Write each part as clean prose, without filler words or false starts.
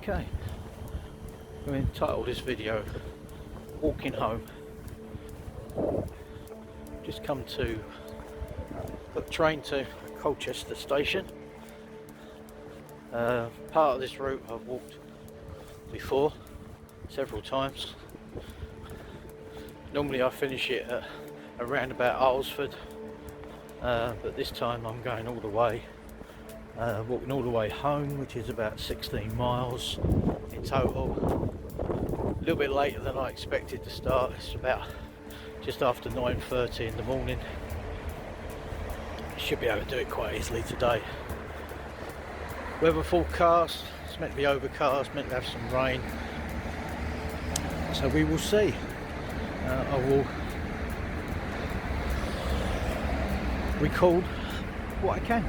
Okay, I'm going to entitle this video Walking Home. Just come to got the train to Colchester station. Part of this route I've walked before several times. Normally I finish it at around about Alresford, but this time I'm going all the way, walking all the way home, which is about 16 miles in total. A little bit later than I expected to start. It's about just after 9:30 in the morning. Should be able to do it quite easily today. Weather forecast, it's meant to be overcast, meant to have some rain, so we will see. I will record what I can.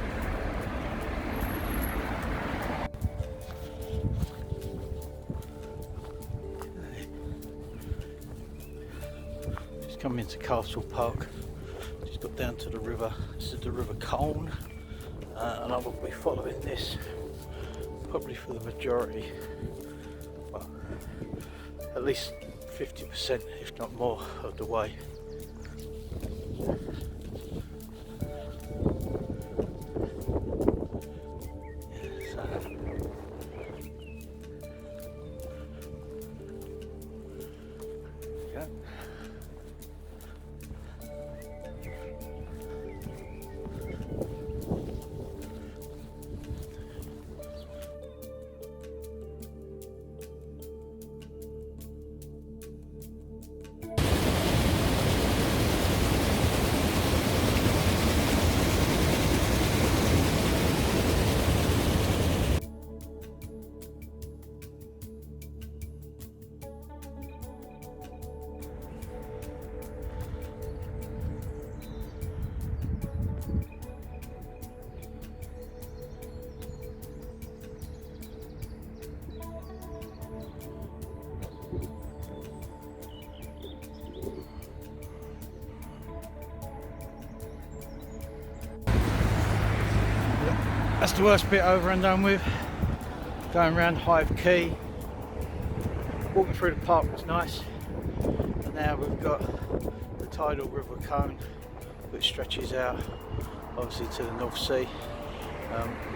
Just come into Castle Park, just got down to the river. This is the River Colne, and I will be following this probably for the majority, well, at least 50% if not more of the way. That's the worst bit over and done with. Going around Hive Quay. Walking through the park was nice. And now we've got the tidal River Colne, which stretches out obviously to the North Sea.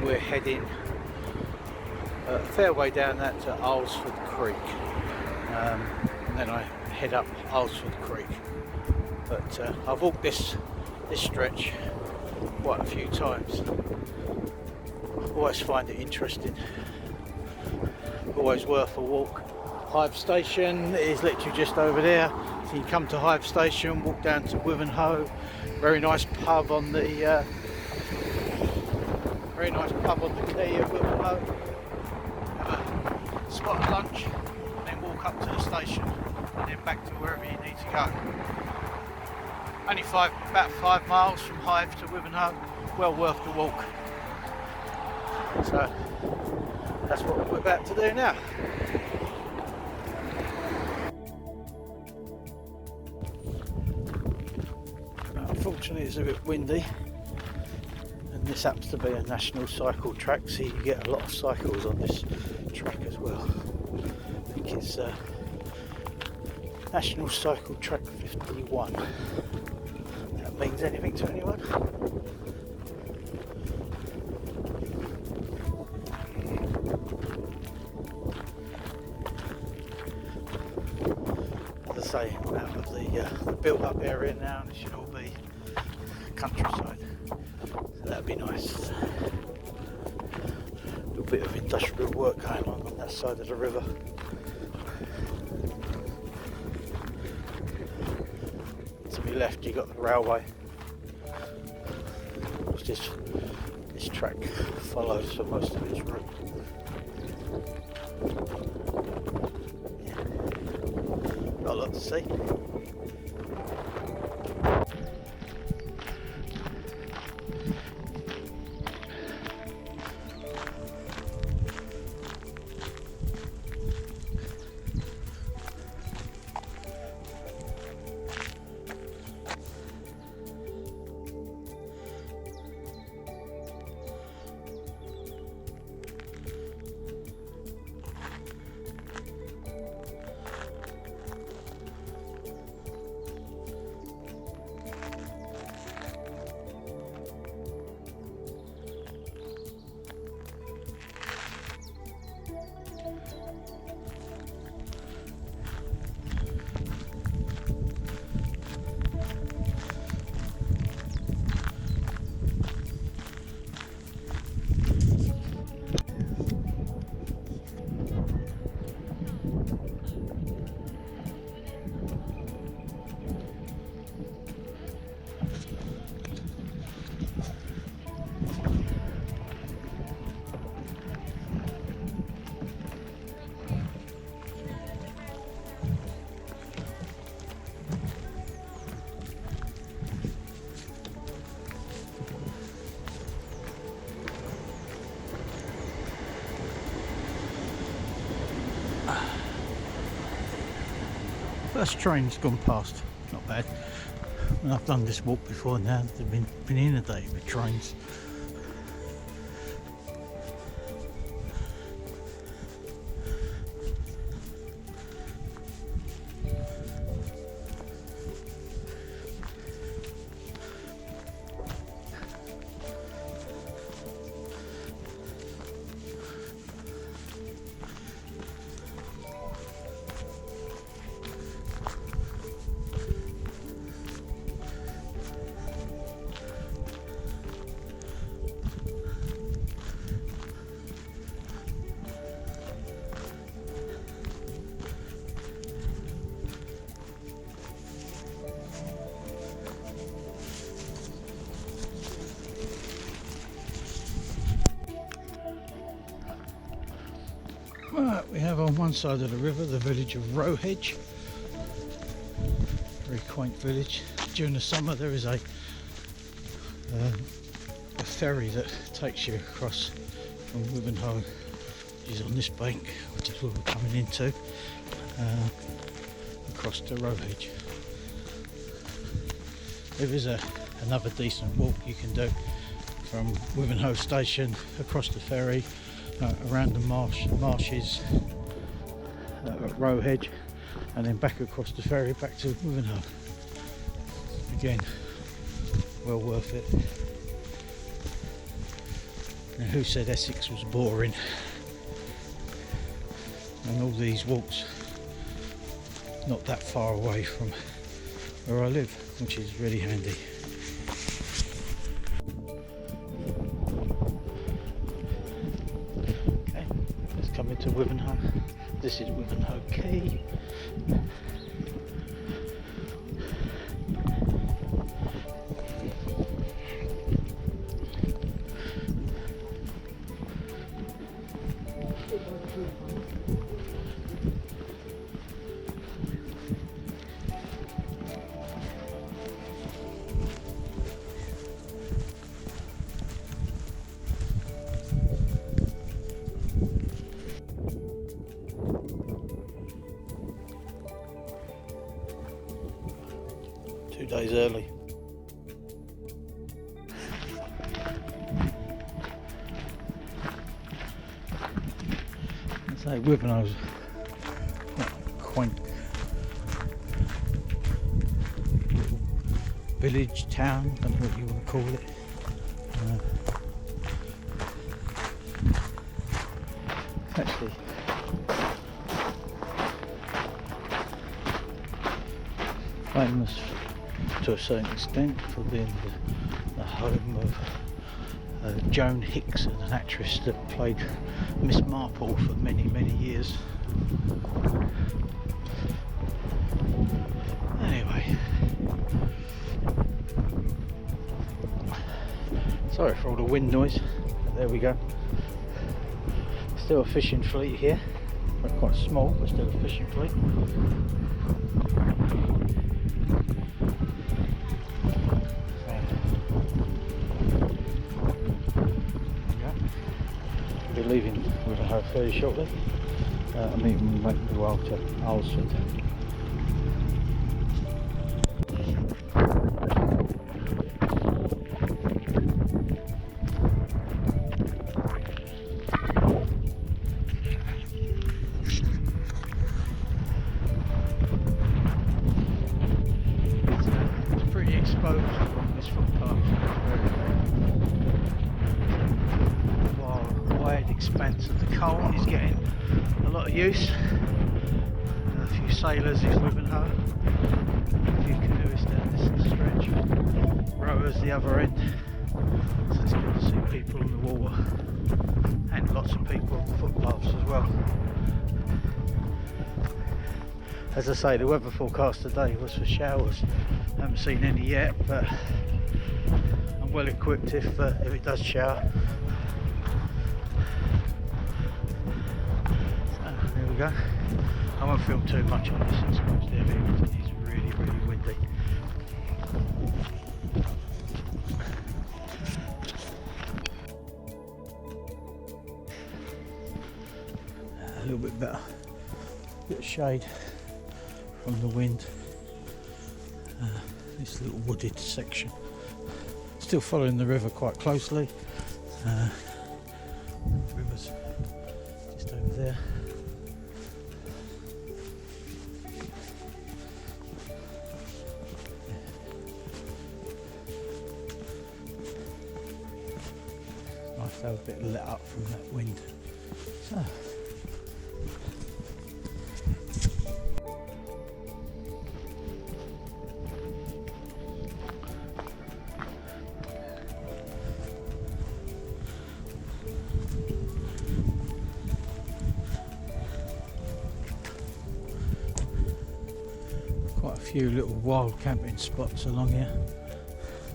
We're heading a fair way down that to Alresford Creek. And then I head up Alresford Creek. But I've walked this stretch quite a few times. Always find it interesting, always worth a walk. Hive Station is literally just over there, so you come to Hive Station, walk down to Wivenhoe. Very nice pub on the quay of Wivenhoe. Have a spot of lunch, and then walk up to the station, and then back to wherever you need to go. Only about 5 miles from Hive to Wivenhoe. Well worth the walk. So that's what we're about to do now. Unfortunately it's a bit windy, and this happens to be a national cycle track, so you get a lot of cycles on this track as well. I think it's National Cycle Track 51. If that means anything to anyone. Say out of the built up area now, and it should all be countryside, so that'd be nice. A little bit of industrial work going on that side of the river. To my left you got the railway, which this track follows for most of its route. Not a lot to see. First train's gone past, not bad. And I've done this walk before now, they've been inundated with trains. Right, we have on one side of the river the village of Rowhedge, very quaint village. During the summer there is a ferry that takes you across from Wivenhoe, which is on this bank, which is where we're coming into, across to Rowhedge. There is another decent walk you can do from Wivenhoe station across the ferry, around the marshes at Rowhedge, and then back across the ferry back to Wivenhoe. Again, well worth it. Now, who said Essex was boring? And all these walks not that far away from where I live, which is really handy. Coming to Wivenhoe. This is Wivenhoe Quay. Days early. I say Wivenhoe's quaint little village, town, I don't know what you want to call it. Actually famous to a certain extent for being the home of Joan Hickson, an actress that played Miss Marple for many years. Anyway, sorry for all the wind noise. There we go. Still a fishing fleet here. Not quite small, but still a fishing fleet. Be leaving Wivenhoe fairly shortly. I'm even making the way to Alsford. 'Wide expanse of the Colne is getting a lot of use. A few sailors is Wivenhoe, a few canoeists down this stretch, rowers the other end, so it's good to see people on the water, and lots of people on the footpaths as well. As I say, the weather forecast today was for showers. I haven't seen any yet, but I'm well equipped if it does shower. So, there we go. I won't film too much on this, I suppose. It's really windy. A little bit better. Bit of shade from the wind. This little wooded section. Still following the river quite closely. The river's just over there. Nice to have a bit let up from that wind. So. Quite a few little wild camping spots along here,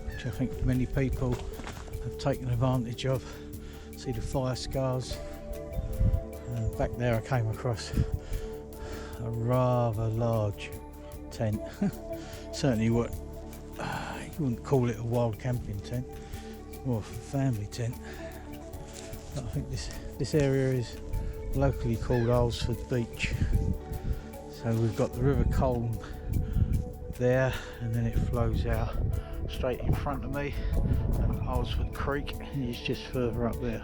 which I think many people have taken advantage of. See the fire scars. Back there I came across a rather large tent. Certainly what you wouldn't call it a wild camping tent, it's more of a family tent. But I think this area is locally called Alresford Beach. So we've got the River Colne there, and then it flows out straight in front of me, and Alresford Creek is just further up there.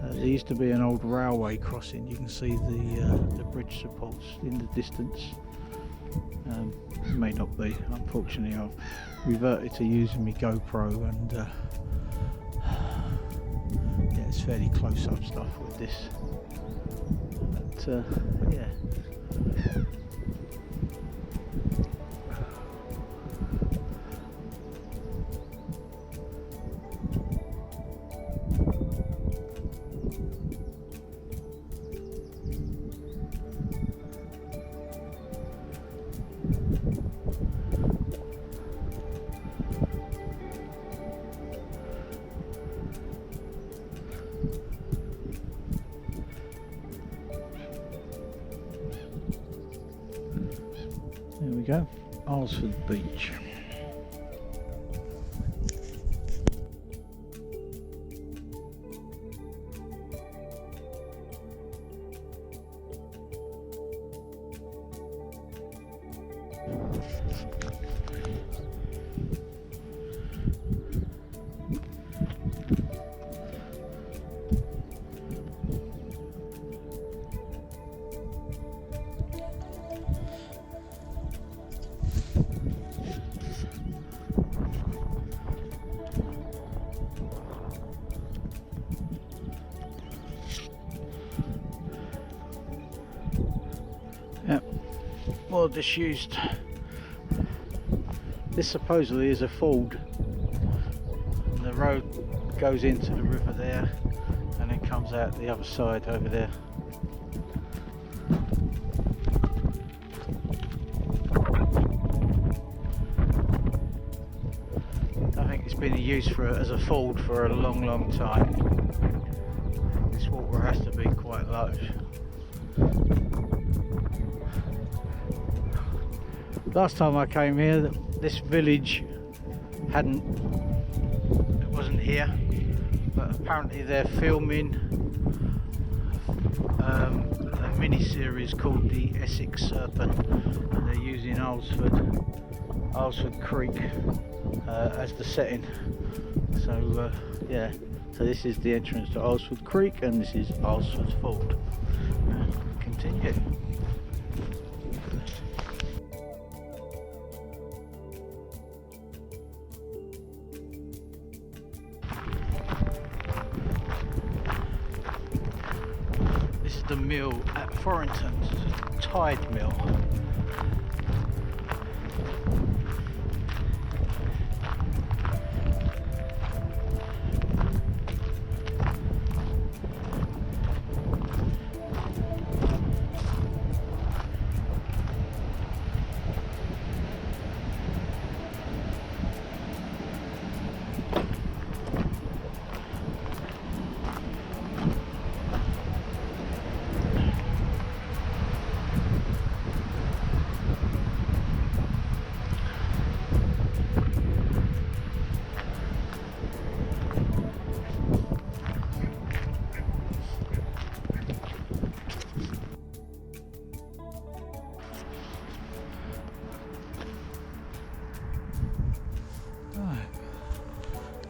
There used to be an old railway crossing. You can see the bridge supports in the distance. It may not be, unfortunately. I've reverted to using my GoPro, and yeah, it's fairly close up stuff with this. But yeah. There we go, Alresford Beach. Yep, well disused. This supposedly is a ford. The road goes into the river there and then comes out the other side over there. I think it's been used as a ford for a long time. This water has to be quite low. Last time I came here, this village wasn't here, but apparently they're filming a mini-series called the Essex Serpent, and they're using Alresford Creek as the setting. So yeah, so this is the entrance to Alresford Creek, and this is Alresford Ford. Continue. This is the mill at Forrington's, Tide Mill.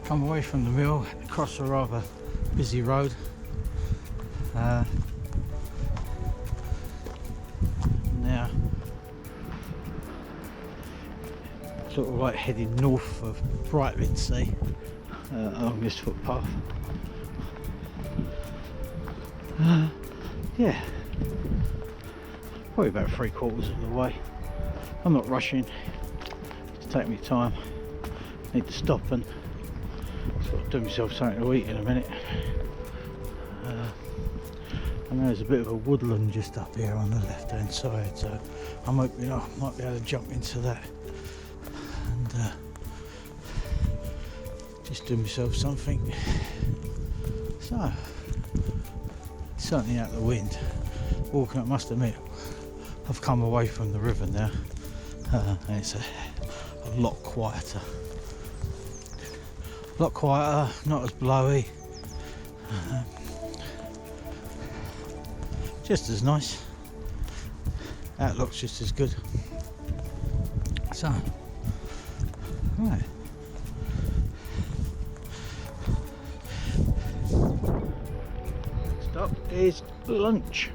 come away from the mill, across a rather busy road. Now sort of like heading north of Brightlingsea along this footpath. Yeah, probably about 3/4 of the way. I'm not rushing, just take me time. Need to stop and sort of do myself something to eat in a minute. I know there's a bit of a woodland just up here on the left hand side, so I'm hoping I might be able to jump into that and just do myself something. So, certainly out the wind. Walking, I must admit, I've come away from the river now, and it's a lot quieter. A lot quieter, not as blowy. Just as nice. Outlook's just as good. So, right. Stop is lunch.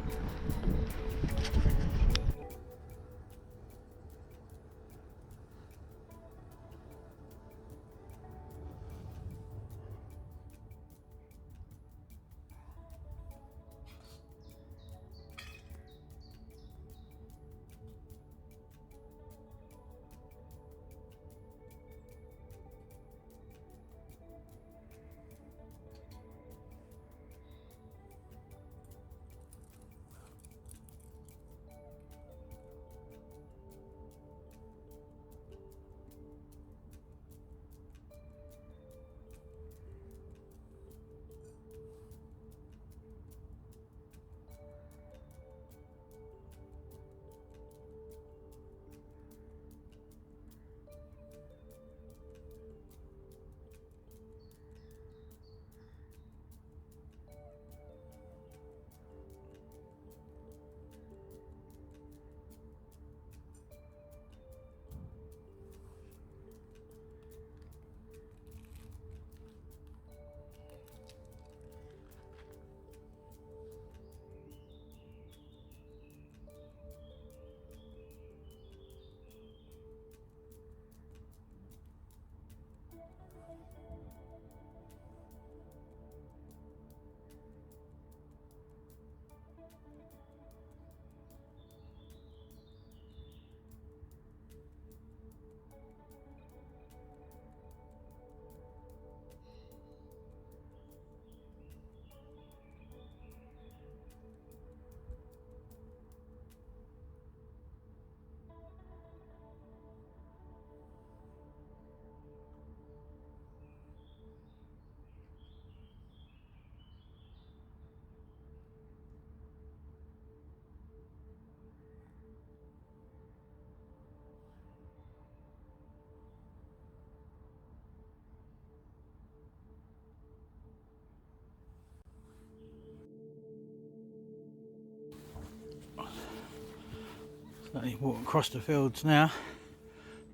Slowly walking across the fields now, a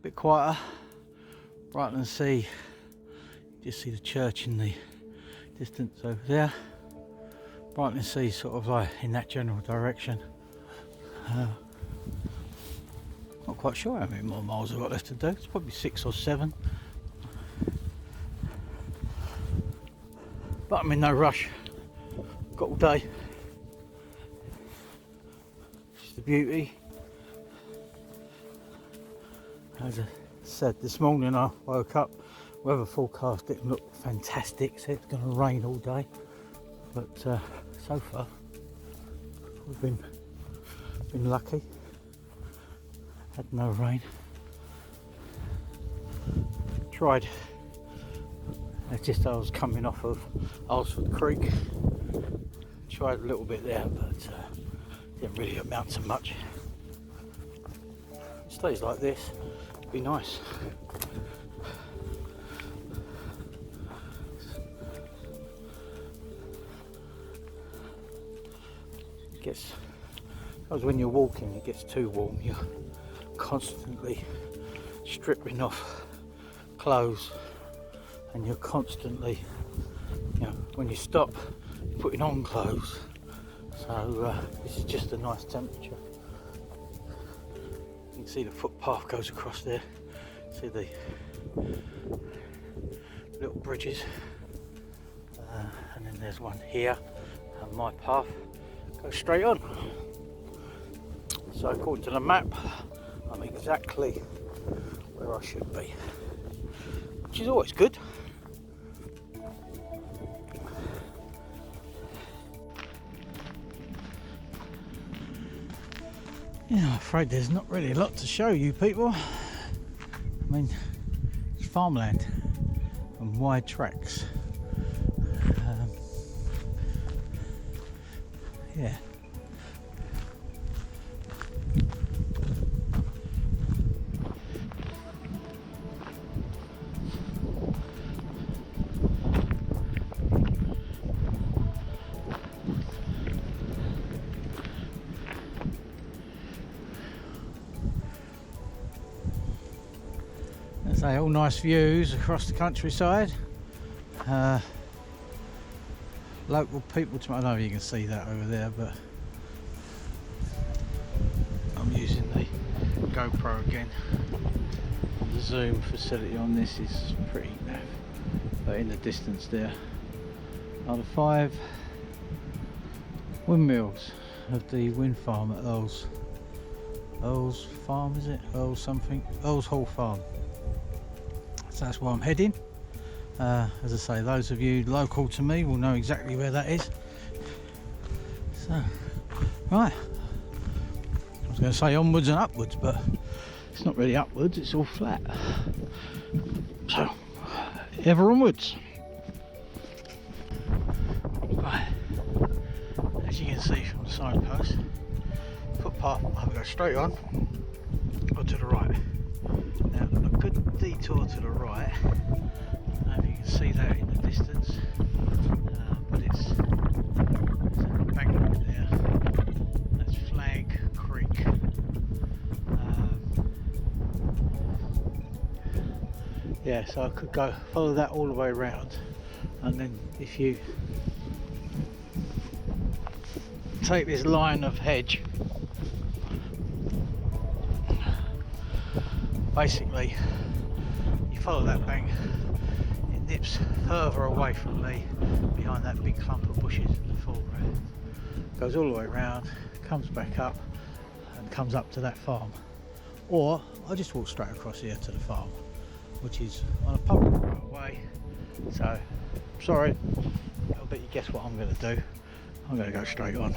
bit quieter. Brightlingsea, just see the church in the distance over there. Brightlingsea sort of like in that general direction. Not quite sure how many more miles I've got left to do, it's probably 6 or 7. But I'm in no rush, got all day. Just the beauty. As I said, this morning I woke up, weather forecast didn't look fantastic, said it's going to rain all day, but so far we've been lucky, had no rain. Tried, it's just I was coming off of Alsford Creek, tried a little bit there, but didn't really amount to much. It stays like this, it'd be nice. Because when you're walking it gets too warm, you're constantly stripping off clothes and you're constantly, when you stop, you're putting on clothes. So this is just a nice temperature. You can see the footpath goes across there. See the little bridges, and then there's one here, and my path goes straight on. So according to the map, I'm exactly where I should be, which is always good. Yeah, I'm afraid there's not really a lot to show you people. I mean, it's farmland and wide tracks. Yeah. Say all nice views across the countryside. Local people, I don't know if you can see that over there, but I'm using the GoPro again. The zoom facility on this is pretty naff, but in the distance there are the 5 windmills of the wind farm at Earl's Farm, is it? Earl's something? Earl's Hall Farm. So that's where I'm heading. As I say, those of you local to me will know exactly where that is. So, right. I was going to say onwards and upwards, but it's not really upwards, it's all flat. So, ever onwards. Right. As you can see from the signpost, footpath either go straight on or to the right. Now, a good detour to the right. I don't know if you can see that in the distance, but there's an embankment there. That's Flag Creek. Yeah, so I could go follow that all the way around, and then if you take this line of hedge, basically you follow that bank, it nips further away from me behind that big clump of bushes in the foreground, goes all the way around, comes back up and comes up to that farm. Or I just walk straight across here to the farm, which is on a public right of way. So sorry, I'll bet you guess what I'm going to do. I'm going to go straight on.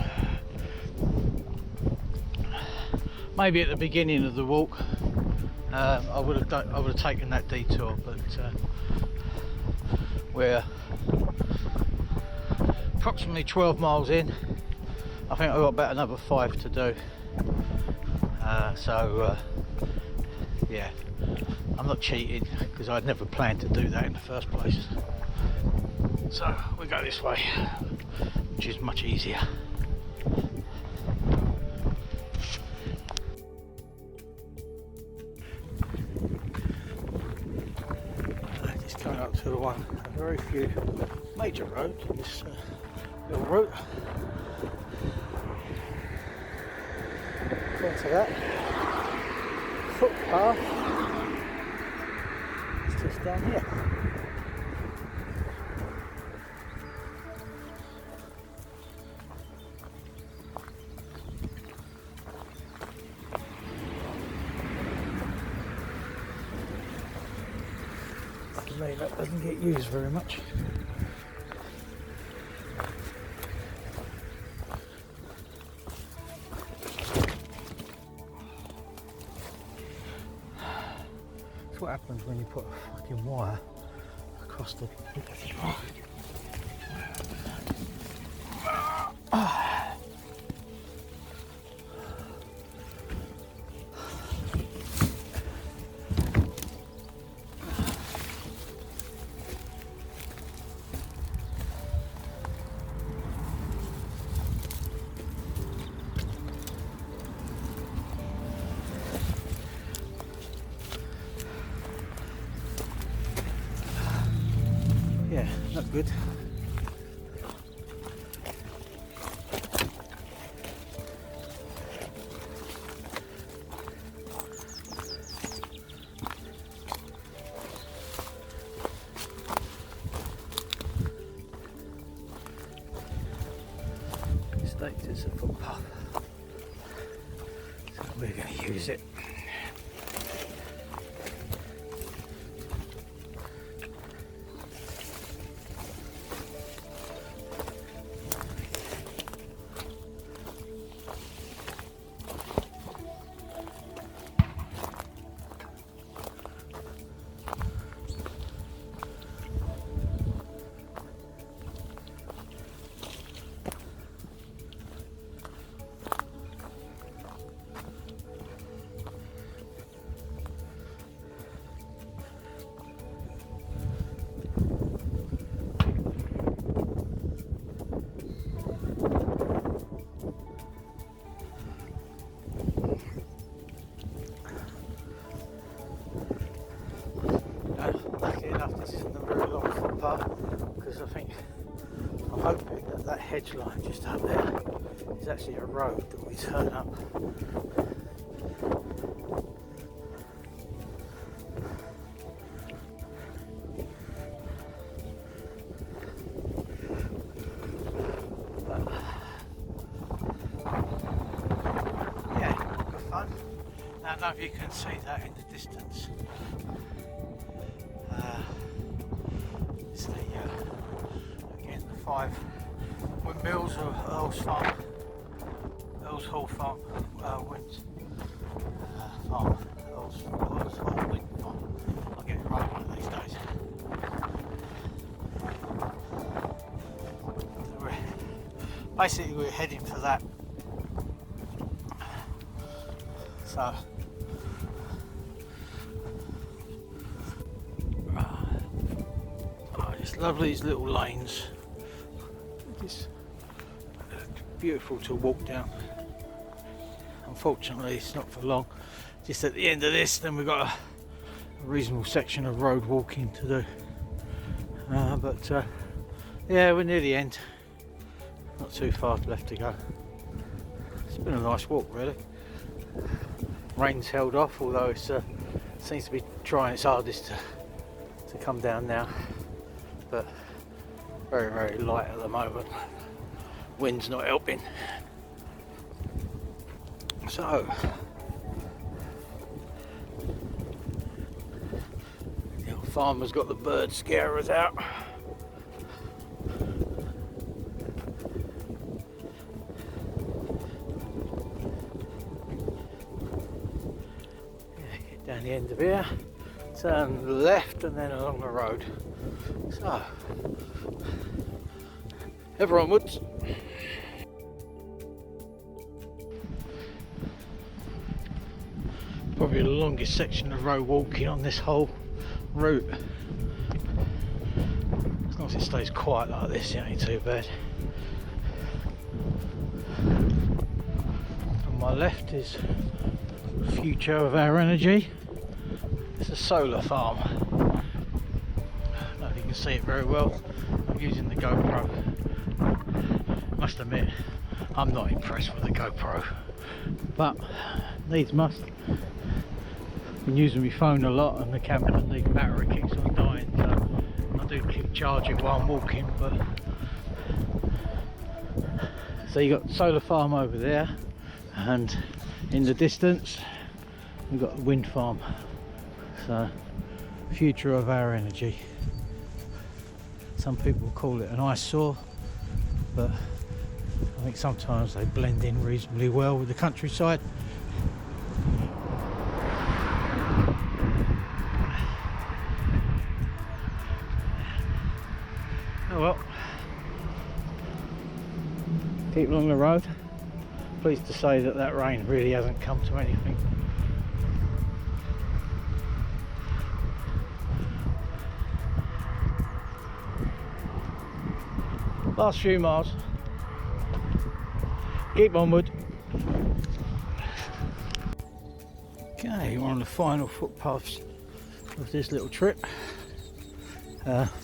Maybe at the beginning of the walk I would have taken that detour, but we're approximately 12 miles in. I think I've got about another 5 to do. Yeah, I'm not cheating because I'd never planned to do that in the first place. So we go this way, which is much easier. Coming up to the one, a very few major roads on this little route. According to that footpath, it's just down here. That doesn't get used very much. That's what happens when you put a fucking wire across the road. Yeah, not good. It's a footpath, so we're going to use it. Luckily enough, this isn't a very long footpath, because I'm hoping that that hedge line just up there is actually a road that we turn up. But, yeah, good fun. Now I don't know if you can see that in the distance. It's the again the 5 windmills of Earl's Farm, Earl's Hall Farm, wind farm, Earl's Hall Wind Farm. I'll get it right one of these days. So basically we're heading for that. So. It's lovely, these little lanes. It's beautiful to walk down. Unfortunately, it's not for long. Just at the end of this, then we've got a reasonable section of road walking to do. Yeah, we're near the end. Not too far left to go. It's been a nice walk, really. Rain's held off, although it seems to be trying its hardest to come down now. But very, very light at the moment. Wind's not helping. So the old farmer's got the bird scarers out. Yeah, get down the end of here, turn left and then along the road. So, ever onwards. Probably the longest section of road walking on this whole route. As long as it stays quiet like this, it ain't too bad. On my left is Future of Our Energy. It's a solar farm. You can see it very well. I'm using the GoPro. Must admit, I'm not impressed with the GoPro, but needs must. Been using my phone a lot, and the camera, the battery keeps on dying, so I do keep charging while I'm walking. But so you got solar farm over there, and in the distance we've got the wind farm. So, Future of Our Energy. Some people call it an eyesore, but I think sometimes they blend in reasonably well with the countryside. Oh well, keep along the road. Pleased to say that that rain really hasn't come to anything. Last few miles. Keep onward. Okay, we're on the final footpaths of this little trip.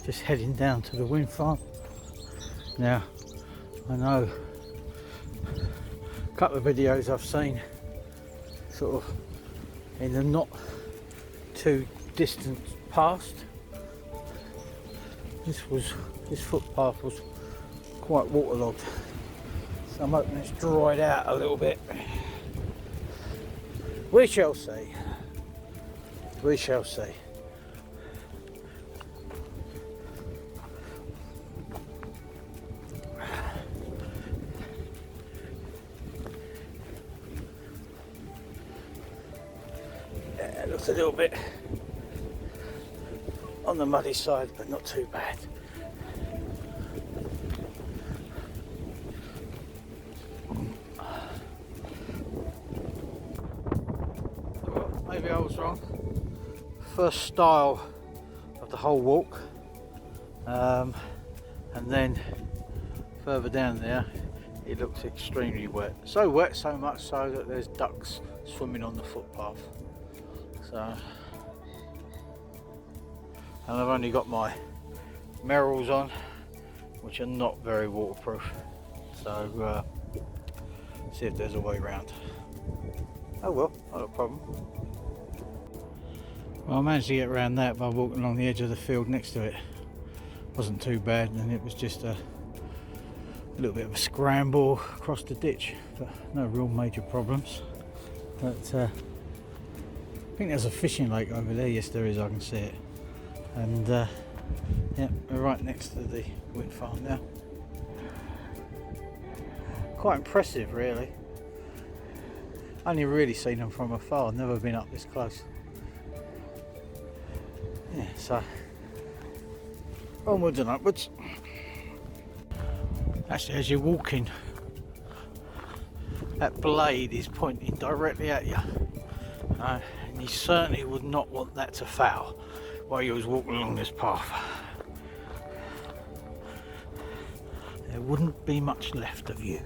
Just heading down to the wind farm. Now, I know a couple of videos I've seen sort of in the not too distant past, this footpath was quite waterlogged, so I'm hoping it's dried out a little bit. We shall see. We shall see. Yeah, it looks a little bit on the muddy side, but not too bad. Well, maybe I was wrong. First style of the whole walk, and then further down there it looks extremely wet. So wet, so much so that there's ducks swimming on the footpath. So, and I've only got my Merrells on, which are not very waterproof. So see if there's a way around. Oh well, not a problem. Well, I managed to get around that by walking along the edge of the field next to it. Wasn't too bad, and it was just a little bit of a scramble across the ditch, but no real major problems. But I think there's a fishing lake over there. Yes, there is. I can see it. And yeah, we're right next to the wind farm now. Quite impressive, really. Only really seen them from afar. Never been up this close. Yeah, so onwards and upwards. Actually, as you're walking, that blade is pointing directly at you, and you certainly would not want that to foul while you was walking along this path. There wouldn't be much left of you.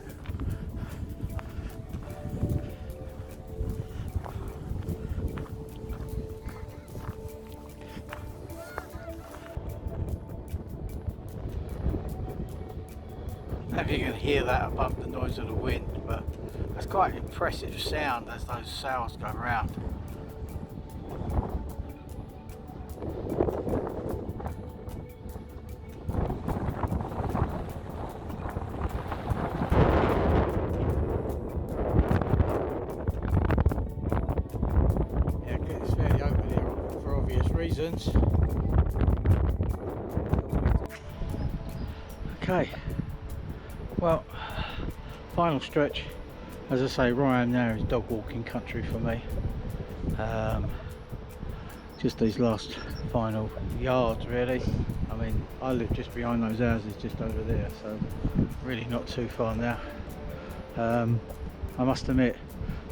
I don't know if you can hear that above the noise of the wind, but that's quite an impressive sound as those sails go round. Yeah, it's fairly open here for obvious reasons. Okay. Well, final stretch. As I say, where I am now is dog walking country for me. Just these last final yards, really. I mean, I live just behind those houses just over there, so really not too far now. I must admit,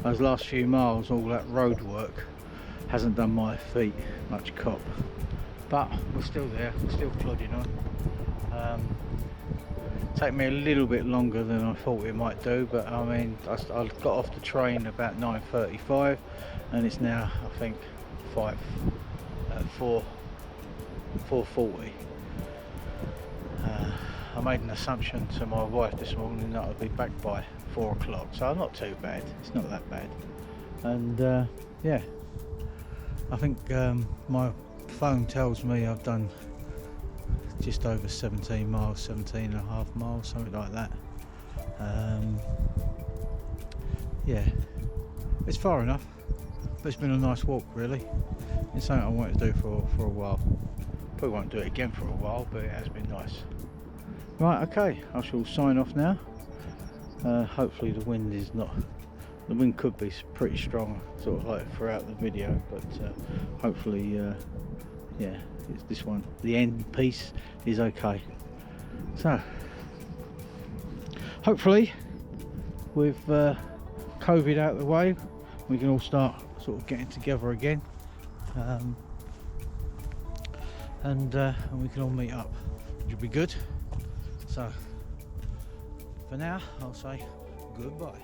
those last few miles, all that road work hasn't done my feet much cop, but we're still there, we're still plodding on. Take me a little bit longer than I thought it might do, but I mean, I got off the train about 9:35 and it's now, I think, 4:40. I made an assumption to my wife this morning that I'd be back by 4 o'clock, so not too bad, it's not that bad. And yeah, I think my phone tells me I've done just over 17 miles, 17 and a half miles, something like that. Yeah, it's far enough, but it's been a nice walk, really. It's something I wanted to do for a while. Probably won't do it again for a while, but it has been nice. Right, okay, I shall sign off now. Hopefully the wind is not, the wind could be pretty strong sort of like throughout the video, but hopefully yeah, it's this one, the end piece is okay. So hopefully with COVID out of the way, we can all start sort of getting together again, and we can all meet up, which will be good. So for now, I'll say goodbye.